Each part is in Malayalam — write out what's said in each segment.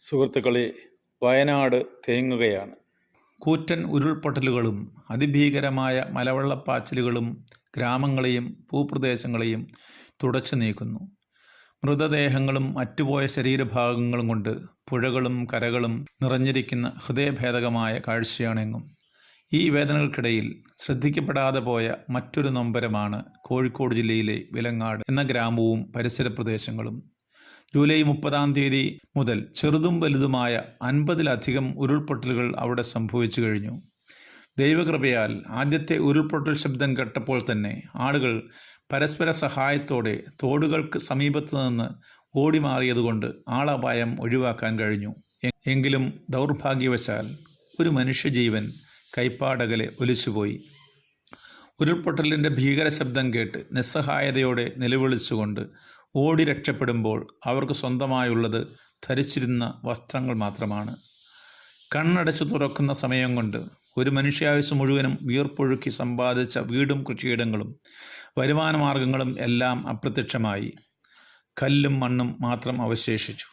സുഹൃത്തുക്കളെ, വയനാട് തേങ്ങുകയാണ്. കൂറ്റൻ ഉരുൾപൊട്ടലുകളും അതിഭീകരമായ മലവെള്ളപ്പാച്ചിലുകളും ഗ്രാമങ്ങളെയും ഭൂപ്രദേശങ്ങളെയും തുടച്ചു നീക്കുന്നു. മൃതദേഹങ്ങളും മറ്റുപോയ ശരീരഭാഗങ്ങളും കൊണ്ട് പുഴകളും കരകളും നിറഞ്ഞിരിക്കുന്ന ഹൃദയഭേദകമായ കാഴ്ചയാണെങ്ങും. ഈ വേദനകൾക്കിടയിൽ ശ്രദ്ധിക്കപ്പെടാതെ പോയ മറ്റൊരു നൊമ്പരമാണ് കോഴിക്കോട് ജില്ലയിലെ വിലങ്ങാട് എന്ന ഗ്രാമവും പരിസര പ്രദേശങ്ങളും. ജൂലൈ 30 മുതൽ ചെറുതും വലുതുമായ 50-ലധികം ഉരുൾപൊട്ടലുകൾ അവിടെ സംഭവിച്ചു കഴിഞ്ഞു. ദൈവകൃപയാൽ ആദ്യത്തെ ഉരുൾപൊട്ടൽ ശബ്ദം കേട്ടപ്പോൾ തന്നെ ആളുകൾ പരസ്പര സഹായത്തോടെ തോടുകൾക്ക് സമീപത്ത് നിന്ന് ഓടി മാറിയതുകൊണ്ട് ആളപായം ഒഴിവാക്കാൻ കഴിഞ്ഞു. എങ്കിലും ദൗർഭാഗ്യവശാൽ ഒരു മനുഷ്യജീവൻ കൈപ്പാടകലെ ഒലിച്ചുപോയി. ഉരുൾപൊട്ടലിൻ്റെ ഭീകര ശബ്ദം കേട്ട് നിസ്സഹായതയോടെ നിലവിളിച്ചുകൊണ്ട് ഓടി രക്ഷപ്പെടുമ്പോൾ അവർക്ക് സ്വന്തമായുള്ളത് ധരിച്ചിരുന്ന വസ്ത്രങ്ങൾ മാത്രമാണ്. കണ്ണടച്ചു തുറക്കുന്ന സമയം കൊണ്ട് ഒരു മനുഷ്യായുസ് മുഴുവനും വിയർപ്പൊഴുക്കി സമ്പാദിച്ച വീടും കൃഷിയിടങ്ങളും വരുമാനമാർഗങ്ങളും എല്ലാം അപ്രത്യക്ഷമായി. കല്ലും മണ്ണും മാത്രം അവശേഷിച്ചു.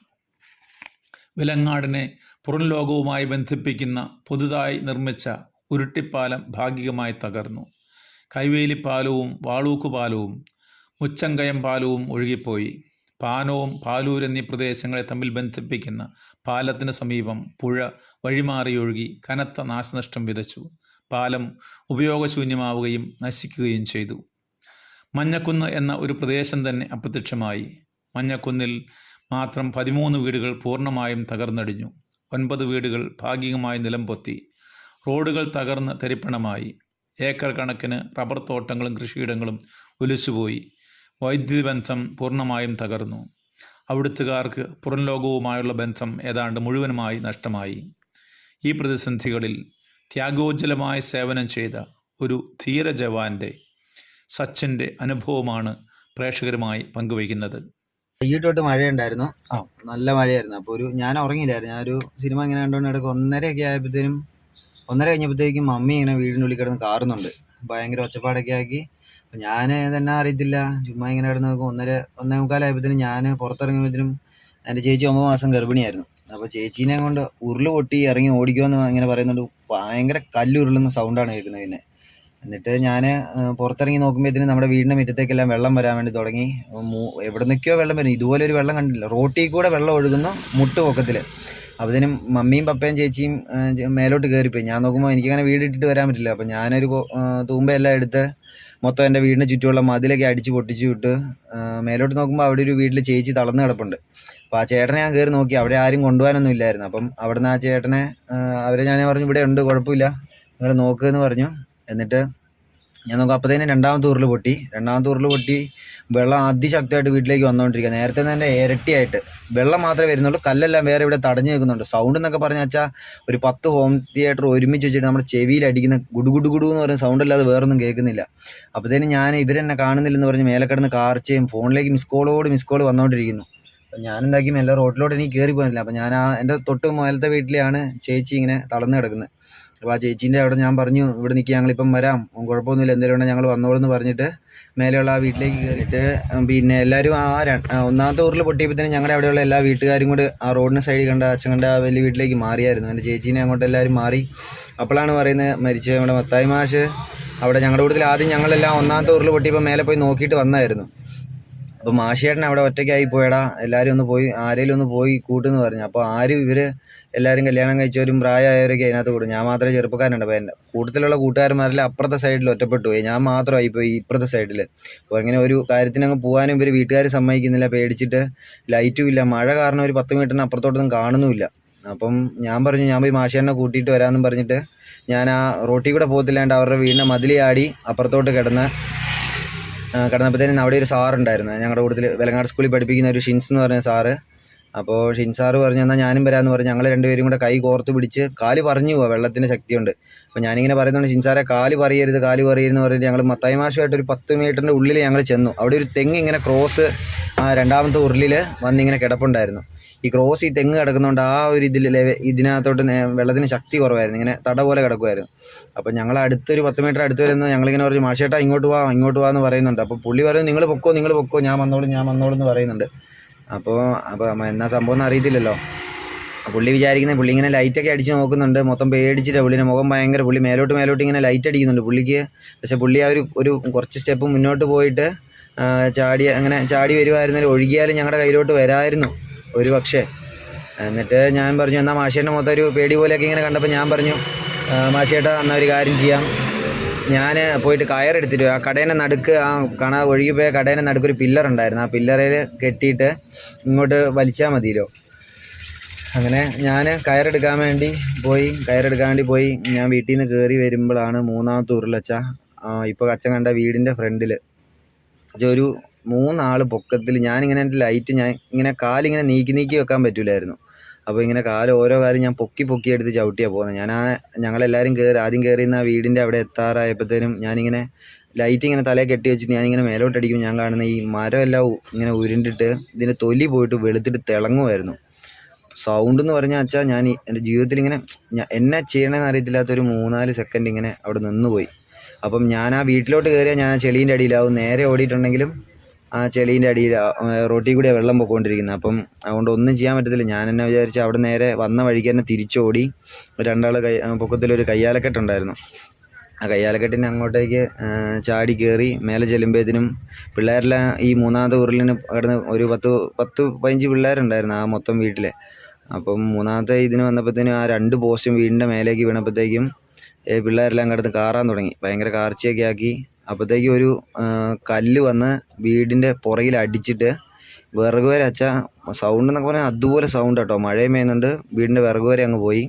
വിലങ്ങാടിനെ പുറം ലോകവുമായി ബന്ധിപ്പിക്കുന്ന പുതുതായി നിർമ്മിച്ച ഉരുട്ടിപ്പാലം ഭാഗികമായി തകർന്നു. കൈവേലിപ്പാലവും വാളൂക്കുപാലവും മുച്ചങ്കയം പാലവും ഒഴുകിപ്പോയി. പാനവും പാലൂർ എന്നീ പ്രദേശങ്ങളെ തമ്മിൽ ബന്ധിപ്പിക്കുന്ന പാലത്തിന് സമീപം പുഴ വഴിമാറിയൊഴുകി കനത്ത നാശനഷ്ടം വിതച്ചു. പാലം ഉപയോഗശൂന്യമാവുകയും നശിക്കുകയും ചെയ്തു. മഞ്ഞക്കുന്ന് എന്ന ഒരു പ്രദേശം തന്നെ അപ്രത്യക്ഷമായി. മഞ്ഞക്കുന്നിൽ മാത്രം 13 വീടുകൾ പൂർണ്ണമായും തകർന്നടിഞ്ഞു. 9 വീടുകൾ ഭാഗികമായി നിലംപൊത്തി. റോഡുകൾ തകർന്ന് തരിപ്പണമായി. ഏക്കർ കണക്കിന് റബ്ബർ തോട്ടങ്ങളും കൃഷിയിടങ്ങളും ഒലിച്ചുപോയി. വൈദ്യുതി ബന്ധം പൂർണ്ണമായും തകർന്നു. അവിടുത്തുകാർക്ക് പുറം ലോകവുമായുള്ള ബന്ധം ഏതാണ്ട് മുഴുവനുമായി നഷ്ടമായി. ഈ പ്രതിസന്ധികളിൽ ത്യാഗോജ്വലമായ സേവനം ചെയ്ത ഒരു ധീര ജവാന്റെ സച്ചിൻ്റെ അനുഭവമാണ് പ്രേക്ഷകരുമായി പങ്കുവയ്ക്കുന്നത്. വൈകിട്ടോട്ട് മഴയുണ്ടായിരുന്നു, നല്ല മഴയായിരുന്നു. അപ്പോൾ ഞാൻ ഉറങ്ങിയില്ലായിരുന്നു. ഞാനൊരു സിനിമ ഇങ്ങനെ കണ്ടുകൊണ്ട് ഇടയ്ക്ക് 1:30 കഴിഞ്ഞപ്പോഴത്തേക്കും മമ്മി ഇങ്ങനെ വീടിനുള്ളിൽ കിടന്ന് കാറുന്നുണ്ട്. ഭയങ്കര ഒച്ചപ്പാടൊക്കെ ആക്കി. അപ്പം ഞാൻ തന്നെ അറിയത്തില്ല, ചുമ്മാ ഇങ്ങനെ കിടന്ന് നോക്കും. 1:45 ഞാൻ പുറത്തിറങ്ങിയപ്പോഴത്തേനും എൻ്റെ ചേച്ചി 9 മാസം ഗർഭിണിയായിരുന്നു. അപ്പോൾ ചേച്ചീനെ കൊണ്ട് ഉരുള് പൊട്ടി ഇറങ്ങി ഓടിക്കുമെന്ന് ഇങ്ങനെ പറയുന്നുണ്ട്. ഭയങ്കര കല്ലുരുളുന്ന സൗണ്ടാണ് കേൾക്കുന്നത്. പിന്നെ എന്നിട്ട് ഞാൻ പുറത്തിറങ്ങി നോക്കുമ്പോഴത്തേനും നമ്മുടെ വീടിൻ്റെ മുറ്റത്തേക്കെല്ലാം വെള്ളം വരാൻ വേണ്ടി തുടങ്ങി. എവിടെ നിൽക്കുകയോ വെള്ളം വരും. ഇതുപോലെ ഒരു വെള്ളം കണ്ടില്ല. റോട്ടിൽ കൂടെ വെള്ളം ഒഴുകുന്നു മുട്ട് പൊക്കത്തിൽ. അപ്പോഴത്തേനും മമ്മിയും പപ്പയും ചേച്ചിയും മേലോട്ട് കയറിപ്പോയി. ഞാൻ നോക്കുമ്പോൾ എനിക്കങ്ങനെ വീട് ഇട്ടിട്ട് വരാൻ പറ്റില്ല. അപ്പം ഞാനൊരു തൂമ്പയെല്ലാം എടുത്ത് മൊത്തം എൻ്റെ വീടിന് ചുറ്റുമുള്ള മതിലൊക്കെ അടിച്ച് പൊട്ടിച്ചു വിട്ട് മേലോട്ട് നോക്കുമ്പോൾ അവിടെ ഒരു വീട്ടിൽ ചേച്ചി തളർന്ന് കിടപ്പുണ്ട്. അപ്പോൾ ആ ചേട്ടനെ ഞാൻ കയറി നോക്കി. അവിടെ ആരും കൊണ്ടുപോകാനൊന്നും ഇല്ലായിരുന്നു. അപ്പം അവിടുന്ന് ആ ചേട്ടനെ ഞാൻ പറഞ്ഞു, ഇവിടെ ഉണ്ട്, കുഴപ്പമില്ല, നിങ്ങൾ നോക്കുമെന്ന് പറഞ്ഞു. എന്നിട്ട് ഞാൻ നോക്കാം, അപ്പോഴത്തേനും രണ്ടാമത്തെ ഉരുള് പൊട്ടി വെള്ളം അതിശക്തമായിട്ട് വീട്ടിലേക്ക് വന്നുകൊണ്ടിരിക്കുക. നേരത്തെ തന്നെ ഇരട്ടിയായിട്ട് വെള്ളം മാത്രമേ വരുന്നുള്ളൂ. കല്ലെല്ലാം വേറെ ഇവിടെ തടഞ്ഞു നിൽക്കുന്നുണ്ട്. സൗണ്ട് എന്നൊക്കെ പറഞ്ഞു വെച്ചാൽ ഒരു 10 ഹോം തിയേറ്റർ ഒരുമിച്ച് വെച്ചിട്ട് നമ്മുടെ ചെവിയിൽ അടിക്കുന്ന ഗുഡു എന്ന് പറയുന്ന സൗണ്ട് അല്ലാതെ വേറൊന്നും കേൾക്കുന്നില്ല. അപ്പോഴത്തേനും ഞാൻ ഇവരെന്നെ കാണുന്നില്ലെന്ന് പറഞ്ഞ് മേലെ കിടന്ന് കാർച്ചയും ഫോണിലേക്ക് മിസ് കോൾ വന്നുകൊണ്ടിരിക്കുന്നു. അപ്പം ഞാനെന്താക്കി മെല്ലെ റോഡിലോട്ട് എനിക്ക് കയറി പോയില്ല. അപ്പം ഞാൻ എൻ്റെ തൊട്ട് മുതലത്തെ വീട്ടിലെയാണ് ചേച്ചി ഇങ്ങനെ തളർന്ന് കിടക്കുന്നത്. അപ്പോൾ ആ ചേച്ചീൻ്റെ അവിടെ ഞാൻ പറഞ്ഞു, ഇവിടെ നിൽക്കുക, ഞങ്ങളിപ്പം വരാം, കുഴപ്പമൊന്നുമില്ല, എന്തെങ്കിലും ഉണ്ടെങ്കിൽ ഞങ്ങൾ വന്നോളെന്ന് പറഞ്ഞിട്ട് മേലെയുള്ള ആ വീട്ടിലേക്ക് കയറിയിട്ട് പിന്നെ എല്ലാവരും ഒന്നാമത്തെ ഉരുള് പൊട്ടിയപ്പോഴത്തേനും ഞങ്ങളുടെ അവിടെയുള്ള എല്ലാ വീട്ടുകാരും കൂടി ആ റോഡിന് സൈഡിൽ അച്ഛൻ കണ്ട ആ വലിയ വീട്ടിലേക്ക് മാറിയായിരുന്നു. എൻ്റെ ചേച്ചീനെ അങ്ങോട്ട് എല്ലാവരും മാറി. അപ്പോഴാണ് പറയുന്നത്, മരിച്ച നമ്മുടെ മത്തായി മാഷ് അവിടെ ഞങ്ങളുടെ കൂട്ടത്തിൽ ആദ്യം ഞങ്ങളെല്ലാം ഒന്നാമത്തെ ഉരുള് പൊട്ടിയപ്പോൾ മേലെ പോയി നോക്കിയിട്ട് വന്നായിരുന്നു. അപ്പോൾ മാഷിയേട്ടൻ അവിടെ ഒറ്റയ്ക്കായി പോയടാ, എല്ലാവരും ആരെങ്കിലും ഒന്ന് പോയി കൂട്ടെന്ന് പറഞ്ഞു. അപ്പോൾ ആരും എല്ലാവരും കല്യാണം കഴിച്ചവരും പ്രായമായവരൊക്കെ അതിനകത്ത് കൂടും. ഞാൻ മാത്രമേ ചെറുപ്പക്കാരുണ്ട്. അപ്പോൾ എൻ്റെ കൂട്ടത്തിലുള്ള കൂട്ടുകാരന്മാരെല്ലാം അപ്പുറത്തെ സൈഡിൽ ഒറ്റപ്പെട്ടു പോയി. ഞാൻ മാത്രമായി പോയി ഇപ്പുറത്തെ സൈഡിൽ. അപ്പോൾ ഇങ്ങനെ ഒരു കാര്യത്തിനങ്ങ് പോകാനും വീട്ടുകാർ സമ്മതിക്കുന്നില്ല, പേടിച്ചിട്ട്. ലൈറ്റും ഇല്ല, മഴ കാരണം ഒരു 10 മീറ്ററിന് അപ്പുറത്തോട്ടൊന്നും കാണുന്നുമില്ല. അപ്പം ഞാൻ പറഞ്ഞു, ഞാൻ പോയി മാഷിയേട്ടനെ കൂട്ടിയിട്ട് വരാമെന്നും പറഞ്ഞിട്ട് ഞാൻ ആ റോട്ടിൽ കൂടെ പോകത്തില്ലാണ്ട് അവരുടെ വീടിൻ്റെ മതിൽ ആടി അപ്പുറത്തോട്ട് കിടന്നപ്പോഴത്തേനും അവിടെ ഒരു സാറുണ്ടായിരുന്നു ഞങ്ങളുടെ കൂട്ടത്തിൽ, വെലങ്ങാട് സ്കൂളിൽ പഠിപ്പിക്കുന്ന ഒരു ഷിൻസ് എന്ന് പറഞ്ഞ സാറ്. അപ്പോൾ ഷിൻസ് സാറ് പറഞ്ഞു, എന്നാൽ ഞാനും വരാമെന്ന് പറഞ്ഞ് ഞങ്ങൾ രണ്ടുപേരും കൂടെ കൈ കോർത്ത് പിടിച്ച് കാല് പറഞ്ഞു പോവാ, വെള്ളത്തിൻ്റെ ശക്തിയുണ്ട്. അപ്പോൾ ഞാനിങ്ങനെ പറയുന്നുണ്ട്, ഷിൻസാറെ കാല് പറയരുതെന്ന് പറഞ്ഞിട്ട് ഞങ്ങൾ മത്തായി മാഷുമായിട്ട് ഒരു 10 മീറ്ററിൻ്റെ ഉള്ളിൽ ഞങ്ങൾ ചെന്നു. അവിടെ ഒരു തെങ്ങ് ഇങ്ങനെ ക്രോസ് രണ്ടാമത്തെ ഉരുളിൽ വന്നിങ്ങനെ കിടപ്പുണ്ടായിരുന്നു. ഈ തെങ്ങ് കിടക്കുന്നതുകൊണ്ട് ആ ഒരു ഇതിനകത്തോട്ട് വെള്ളത്തിന് ശക്തി കുറവായിരുന്നു, ഇങ്ങനെ തട പോലെ കിടക്കുമായിരുന്നു. അപ്പം ഞങ്ങൾ അടുത്തൊരു 10 മീറ്റർ അടുത്ത് വരുന്നത് ഞങ്ങളിങ്ങനെ പറഞ്ഞു, മാഷേട്ടാ ഇങ്ങോട്ട് വാ എന്ന് പറയുന്നുണ്ട്. അപ്പോൾ പുള്ളി പറയും, നിങ്ങൾ പൊക്കോ, ഞാൻ വന്നോളൂ എന്ന് പറയുന്നുണ്ട്. അപ്പോൾ എന്നാ സംഭവം എന്ന് അറിയത്തില്ലല്ലോ. പുള്ളി വിചാരിക്കുന്നത് പുള്ളി ഇങ്ങനെ ലൈറ്റൊക്കെ അടിച്ച് നോക്കുന്നുണ്ട്, മൊത്തം പേടിച്ചിട്ട് പുള്ളിൻ്റെ മുഖം ഭയങ്കര, പുള്ളി മേലോട്ട് ഇങ്ങനെ ലൈറ്റ് അടിക്കുന്നുണ്ട് പുള്ളിക്ക്. പക്ഷേ പുള്ളി ആ ഒരു കുറച്ച് സ്റ്റെപ്പ് മുന്നോട്ട് പോയിട്ട് ചാടി വരുമായിരുന്നാലും ഒഴുകിയാലും ഞങ്ങളുടെ കയ്യിലോട്ട് വരായിരുന്നു ഒരു പക്ഷേ. എന്നിട്ട് ഞാൻ പറഞ്ഞു, എന്നാൽ മാഷേട്ടൻ്റെ മൊത്തം ഒരു പേടി പോലെയൊക്കെ ഇങ്ങനെ കണ്ടപ്പോൾ ഞാൻ പറഞ്ഞു, മാഷേട്ടാ എന്നാൽ ഒരു കാര്യം ചെയ്യാം, ഞാൻ പോയിട്ട് കയറെടുത്തിട്ട് ആ കടേൻ്റെ നടുക്ക്, ആ ഒഴുകിപ്പോയ കടേൻ്റെ നടുക്ക് ഒരു പില്ലർ ഉണ്ടായിരുന്നു, ആ പില്ലറിൽ കെട്ടിയിട്ട് ഇങ്ങോട്ട് വലിച്ചാൽ മതിയല്ലോ. അങ്ങനെ ഞാൻ കയറെടുക്കാൻ വേണ്ടി പോയി ഞാൻ വീട്ടിൽ നിന്ന് കയറി വരുമ്പോഴാണ് മൂന്നാമത്തെ ഉരുളച്ച ഇപ്പോൾ അച്ഛൻ കണ്ട വീടിൻ്റെ ഫ്രണ്ടിൽ ഒരു 3 ആൾ പൊക്കത്തിൽ. ഞാനിങ്ങനെ എൻ്റെ ലൈറ്റ് ഞാൻ ഇങ്ങനെ കാലിങ്ങനെ നീക്കി വെക്കാൻ പറ്റില്ലായിരുന്നു. അപ്പോൾ ഇങ്ങനെ ഓരോ കാലും ഞാൻ പൊക്കി എടുത്ത് ചവിട്ടിയാണ് പോകുന്നത്. ഞങ്ങളെല്ലാവരും ആദ്യം കയറിയിരുന്ന ആ വീടിൻ്റെ അവിടെ എത്താറായപ്പോഴത്തേനും ഞാനിങ്ങനെ ലൈറ്റ് ഇങ്ങനെ തലയിൽ കെട്ടി വെച്ചിട്ട് ഞാനിങ്ങനെ മേലോട്ടടിക്കും. ഞാൻ കാണുന്ന ഈ മരമെല്ലാം ഇങ്ങനെ ഉരുണ്ടിട്ട് ഇതിൻ്റെ തൊലി പോയിട്ട് വെളുത്തിട്ട് തിളങ്ങുമായിരുന്നു. സൗണ്ട് എന്ന് പറഞ്ഞാൽ വെച്ചാൽ ഞാൻ എൻ്റെ ജീവിതത്തിൽ ഇങ്ങനെ എന്നാ ചെയ്യണമെന്ന് അറിയത്തില്ലാത്തൊരു 3-4 സെക്കൻഡ് ഇങ്ങനെ അവിടെ നിന്നുപോയി. അപ്പം ഞാൻ ആ വീട്ടിലോട്ട് കയറിയാൽ ഞാൻ ചെളീൻ്റെ അടിയിലാവും. നേരെ ഓടിയിട്ടുണ്ടെങ്കിലും ആ ചെളീൻ്റെ അടിയിൽ റോട്ടിൽ കൂടിയാണ് വെള്ളം പൊയ്ക്കൊണ്ടിരിക്കുന്നത്. അപ്പം അതുകൊണ്ട് ഒന്നും ചെയ്യാൻ പറ്റത്തില്ല. ഞാൻ എന്നെ വിചാരിച്ച് അവിടെ നേരെ വന്ന വഴിക്ക് തന്നെ തിരിച്ചോടി. 2 ആൾ പൊക്കത്തിലൊരു കയ്യാലക്കെട്ടുണ്ടായിരുന്നു, ആ കയ്യാലക്കെട്ടിന് അങ്ങോട്ടേക്ക് ചാടി കയറി. മേലെ ചെല്ലുമ്പോഴത്തേനും പിള്ളേരെല്ലാം ഈ മൂന്നാമത്തെ ഉരുളിന് കിടന്ന് ഒരു 10-15 പിള്ളേരുണ്ടായിരുന്നു ആ മൊത്തം വീട്ടിൽ. അപ്പം മൂന്നാമത്തെ ഇതിന് വന്നപ്പോഴത്തേനും ആ 2 പോസ്റ്റും വീടിൻ്റെ മേലേക്ക് വീണപ്പോഴത്തേക്കും പിള്ളേരെല്ലാം കിടന്ന് കാറാൻ തുടങ്ങി, ഭയങ്കര കാർച്ചയൊക്കെ ആക്കി. അപ്പോഴത്തേക്കും ഒരു കല്ല് വന്ന് വീടിൻ്റെ പുറകിൽ അടിച്ചിട്ട് വിറക് വരെ സൗണ്ട് എന്നൊക്കെ പറഞ്ഞാൽ അതുപോലെ സൗണ്ട് കേട്ടോ. മഴയും പെയ്യുന്നുണ്ട്, വീടിൻ്റെ വിറക് വരെ അങ്ങ് പോയി,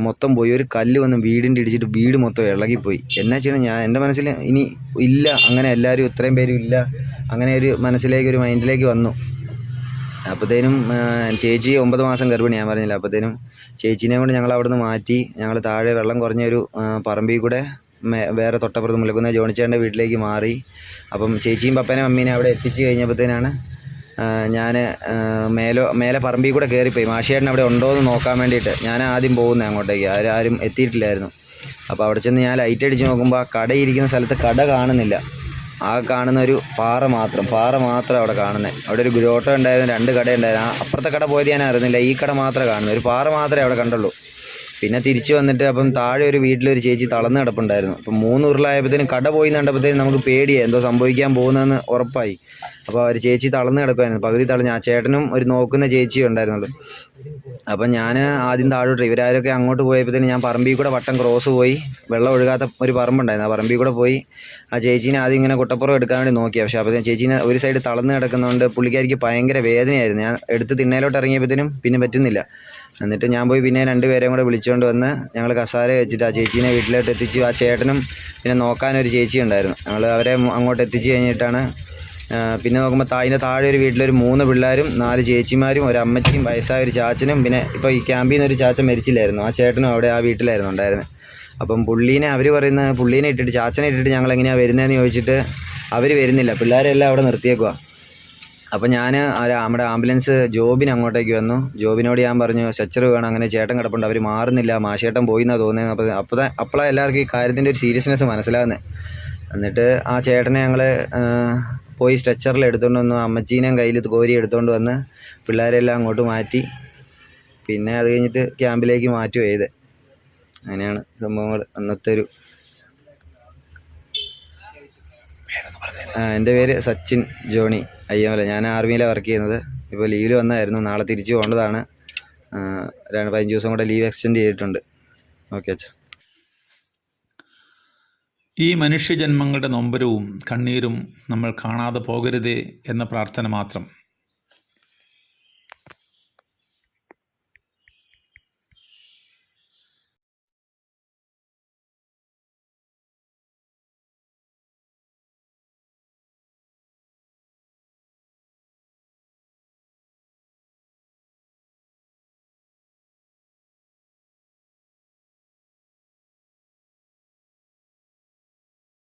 മൊത്തം പോയി. ഒരു കല്ല് വന്ന് വീടിൻ്റെ ഇടിച്ചിട്ട് വീട് മൊത്തം ഇളകിപ്പോയി. എന്നാ ചെയ്യണം, എൻ്റെ മനസ്സിൽ ഇനി ഇല്ല, അങ്ങനെ എല്ലാവരും ഇത്രയും പേരും ഇല്ല, അങ്ങനെ ഒരു ഒരു മൈൻഡിലേക്ക് വന്നു. അപ്പോഴത്തേനും ചേച്ചി 9 മാസം ഗർഭിണി, ഞാൻ പറഞ്ഞില്ല. അപ്പോഴത്തേനും ചേച്ചീനെ കൊണ്ട് ഞങ്ങൾ അവിടെ നിന്ന് മാറ്റി. ഞങ്ങൾ താഴെ വെള്ളം കുറഞ്ഞൊരു പറമ്പിൽ കൂടെ വേറെ തൊട്ടപ്പുറത്ത് മുല്ലക്കുന്ന ജോണിച്ചേട്ടൻ്റെ വീട്ടിലേക്ക് മാറി. അപ്പം ചേച്ചിയും പപ്പനെയും മമ്മീനെ അവിടെ എത്തിച്ച് കഴിഞ്ഞപ്പോഴത്തേനാണ് ഞാൻ മേലെ പറമ്പിൽ കൂടെ കയറിപ്പോയി. മാഷിയേട്ടൻ അവിടെ ഉണ്ടോ എന്ന് നോക്കാൻ വേണ്ടിയിട്ട് ഞാൻ ആദ്യം പോകുന്നത് അങ്ങോട്ടേക്ക്. ആരും എത്തിയിട്ടില്ലായിരുന്നു. അപ്പോൾ അവിടെ ചെന്ന് ഞാൻ ലൈറ്റ് അടിച്ച് നോക്കുമ്പോൾ ആ കടയിരിക്കുന്ന സ്ഥലത്ത് കട കാണുന്നില്ല. ആ കാണുന്ന ഒരു പാറ മാത്രം അവിടെ കാണുന്നത്. അവിടെ ഒരു ഗ്രോട്ടോ ഉണ്ടായിരുന്നു, 2 കടയുണ്ടായിരുന്നു. അപ്പുറത്തെ കട പോയത് ഞാൻ അറിയുന്നില്ല, ഈ കട മാത്രമേ കാണുന്നു. ഒരു പാറ മാത്രമേ അവിടെ കണ്ടുള്ളൂ. പിന്നെ തിരിച്ച് വന്നിട്ട് അപ്പം താഴെ ഒരു വീട്ടിലൊരു ചേച്ചി തളർന്ന് കിടപ്പുണ്ടായിരുന്നു. അപ്പം 3 ഉരുളായപ്പോഴത്തേനും കട പോയി കണ്ടപ്പോഴത്തേനും നമുക്ക് പേടിയായി, എന്തോ സംഭവിക്കാൻ പോകുന്നതെന്ന് ഉറപ്പായി. അപ്പോൾ ഒരു ചേച്ചി തളർന്ന് കിടക്കുമായിരുന്നു, പകുതി തളഞ്ഞ്. ആ ചേട്ടനും ഒരു നോക്കുന്ന ചേച്ചിയും ഉണ്ടായിരുന്നുള്ളൂ. അപ്പം ഞാൻ ആദ്യം താഴോട്ട്, ഇവരാരൊക്കെ അങ്ങോട്ട് പോയപ്പോഴത്തേനും ഞാൻ പറമ്പിൽ കൂടെ വട്ടം ക്രോസ് പോയി. വെള്ളം ഒഴുകാത്ത ഒരു പറമ്പുണ്ടായിരുന്നു, ആ പറമ്പിൽ കൂടെ പോയി ആ ചേച്ചീനെ ആദ്യം ഇങ്ങനെ കുട്ടപ്പുറം എടുക്കാൻ വേണ്ടി നോക്കി. പക്ഷേ അപ്പോഴത്തേനും ചേച്ചീനെ ഒരു സൈഡ് തളർന്ന് കിടക്കുന്നതുകൊണ്ട് പുള്ളിക്കാരിക്ക് ഭയങ്കര വേദനയായിരുന്നു. ഞാൻ എടുത്ത് തിണ്ണയിലോട്ട് ഇറങ്ങിയപ്പോഴത്തേനും പിന്നെ പറ്റുന്നില്ല. എന്നിട്ട് ഞാൻ പോയി പിന്നെ 2 പേരെയും കൂടെ വിളിച്ചുകൊണ്ട് വന്ന് ഞങ്ങൾ കസാര വെച്ചിട്ട് ആ ചേച്ചീനെ വീട്ടിലോട്ട് എത്തിച്ചു. ആ ചേട്ടനും പിന്നെ നോക്കാനൊരു ചേച്ചി ഉണ്ടായിരുന്നു. ഞങ്ങൾ അവരെ അങ്ങോട്ട് എത്തിച്ച് കഴിഞ്ഞിട്ടാണ് പിന്നെ നോക്കുമ്പോൾ അതിൻ്റെ താഴെ ഒരു വീട്ടിലൊരു 3 പിള്ളേരും 4 ചേച്ചിമാരും ഒരു അമ്മച്ചിയും വയസ്സായ ഒരു ചാച്ചനും പിന്നെ ഇപ്പോൾ ഈ ക്യാമ്പിൽ നിന്ന് ഒരു ചാച്ചൻ മരിച്ചില്ലായിരുന്നു, ആ ചേട്ടനും അവിടെ ആ വീട്ടിലായിരുന്നു ഉണ്ടായിരുന്നത്. അപ്പം അവർ പറയുന്നത് പുള്ളീനെ ഇട്ടിട്ട് ചാച്ചനെ ഇട്ടിട്ട് ഞങ്ങൾ എങ്ങനെയാണ് വരുന്നതെന്ന് ചോദിച്ചിട്ട് അവർ വരുന്നില്ല, പിള്ളേരെല്ലാം അവിടെ നിർത്തിയേക്കുക. അപ്പം ഞാൻ നമ്മുടെ ആംബുലൻസ് ജോബിന് അങ്ങോട്ടേക്ക് വന്നു. ജോബിനോട് ഞാൻ പറഞ്ഞു സ്ട്രെച്ചർ വേണം, അങ്ങനെ ചേട്ടൻ കിടപ്പുണ്ട്, അവർ മാറുന്നില്ല, മാഷേട്ടൻ പോയി എന്നാണ് തോന്നുന്നത്. അപ്പോഴാണ് എല്ലാവർക്കും ഈ കാര്യത്തിൻ്റെ ഒരു സീരിയസ്നെസ് മനസ്സിലാകുന്നത്. എന്നിട്ട് ആ ചേട്ടനെ ഞങ്ങൾ പോയി സ്ട്രെച്ചറിൽ എടുത്തുകൊണ്ട് വന്നു. അമ്മച്ചീനെയും കയ്യിൽ കോരി എടുത്തുകൊണ്ട് വന്ന് പിള്ളേരെല്ലാം അങ്ങോട്ട് മാറ്റി. പിന്നെ അത് കഴിഞ്ഞിട്ട് ക്യാമ്പിലേക്ക് മാറ്റുക ചെയ്ത്. അങ്ങനെയാണ് സംഭവങ്ങൾ. അന്നത്തെ ഒരു എൻ്റെ പേര് സച്ചിൻ ജോണി അയ്യമല. ഞാൻ ആർമിയിലാണ് വർക്ക് ചെയ്യുന്നത്. ഇപ്പോൾ ലീവിൽ വന്നായിരുന്നു, നാളെ തിരിച്ചു പോകേണ്ടതാണ്. 15 ദിവസം കൂടെ ലീവ് എക്സ്റ്റെൻഡ് ചെയ്തിട്ടുണ്ട്. ഓക്കെ അച്ഛാ. ഈ മനുഷ്യജന്മങ്ങളുടെ നൊമ്പരവും കണ്ണീരും നമ്മൾ കാണാതെ പോകരുതേ എന്ന പ്രാർത്ഥന മാത്രം.